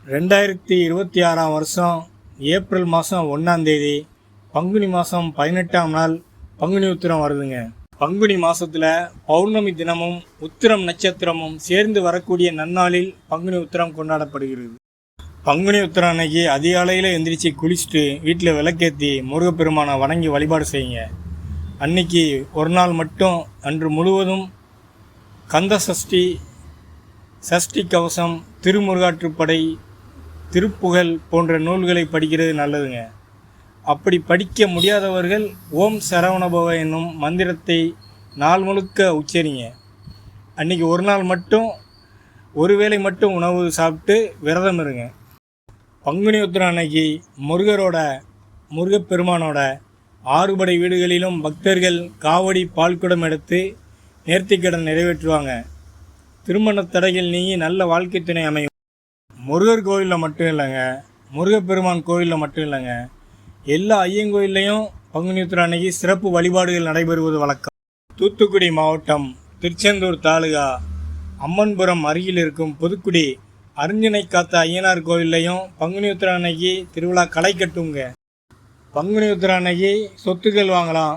2026 வருஷம் ஏப்ரல் மாதம் 1ஆம் தேதி பங்குனி மாதம் 18ஆம் நாள் பங்குனி உத்திரம் வருதுங்க. பங்குனி மாதத்தில் பௌர்ணமி தினமும் உத்திரம் நட்சத்திரமும் சேர்ந்து வரக்கூடிய நன்னாளில் பங்குனி உத்திரம் கொண்டாடப்படுகிறது. பங்குனி உத்திரம் அன்னைக்கு அதிகாலையில் எந்திரிச்சு குளிச்சுட்டு வீட்டில் விளக்கேற்றி முருகப்பெருமானை வணங்கி வழிபாடு செய்யுங்க. அன்னைக்கு ஒரு நாள் மட்டும் அன்று முழுவதும் கந்த சஷ்டி, சஷ்டி கவசம், திருமுருகாற்றுப்படை, திருப்புகழ் போன்ற நூல்களை படிக்கிறது நல்லதுங்க. அப்படி படிக்க முடியாதவர்கள் ஓம் சரவணபவ என்னும் மந்திரத்தை நாள் முழுக்க உச்சரிங்க. அன்றைக்கி ஒரு நாள் மட்டும் ஒருவேளை மட்டும் உணவு சாப்பிட்டு விரதம் இருங்க. பங்குனி உத்திரம் அன்னைக்கு முருகப்பெருமானோட 6 படை வீடுகளிலும் பக்தர்கள் காவடி பால்குடம் எடுத்து நேர்த்திக்கடன் நிறைவேற்றுவாங்க. திருமண தடைகள் நீங்கி நல்ல வாழ்க்கை துணை அமையும். முருகர் கோயிலில் மட்டும் இல்லைங்க, முருகப்பெருமான் கோயிலில் மட்டும் இல்லைங்க, எல்லா ஐயங்கோயிலையும் பங்குனி உத்திரம் அன்னைக்கு சிறப்பு வழிபாடுகள் நடைபெறுவது வழக்கம். தூத்துக்குடி மாவட்டம் திருச்செந்தூர் தாலுகா அம்மன்புரம் அருகில் இருக்கும் புதுக்குடி அருஞ்சினை காத்த ஐயனார் கோயிலையும் பங்குனி உத்திரம் அன்னைக்கு திருவிழா களை கட்டுங்க. பங்குனி உத்திரம் அன்னைக்கு சொத்துக்கள் வாங்கலாம்,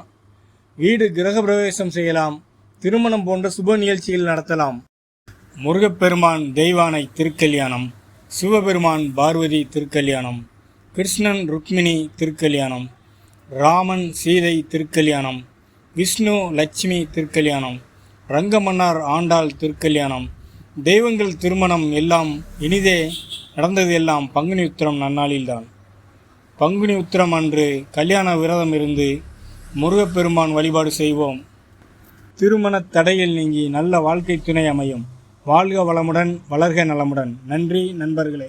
வீடு கிரகப்பிரவேசம் செய்யலாம், திருமணம் போன்ற சுப நிகழ்ச்சிகள் நடத்தலாம். முருகப்பெருமான் தெய்வானை திருக்கல்யாணம், சிவபெருமான் பார்வதி திருக்கல்யாணம், கிருஷ்ணன் ருக்மிணி திருக்கல்யாணம், ராமன் சீதை திருக்கல்யாணம், விஷ்ணு லட்சுமி திருக்கல்யாணம், ரங்கமன்னார் ஆண்டாள் திருக்கல்யாணம், தெய்வங்கள் திருமணம் எல்லாம் இனிதே நடந்தது எல்லாம் பங்குனி உத்திரம் நன்னாளில்தான். பங்குனி உத்திரம் அன்று கல்யாண விரதம் இருந்து முருகப்பெருமான் வழிபாடு செய்வோம். திருமண தடையில் நீங்கி நல்ல வாழ்க்கை துணை அமையும். வாழ்க வளமுடன், வளர்க நலமுடன். நன்றி நண்பர்களே.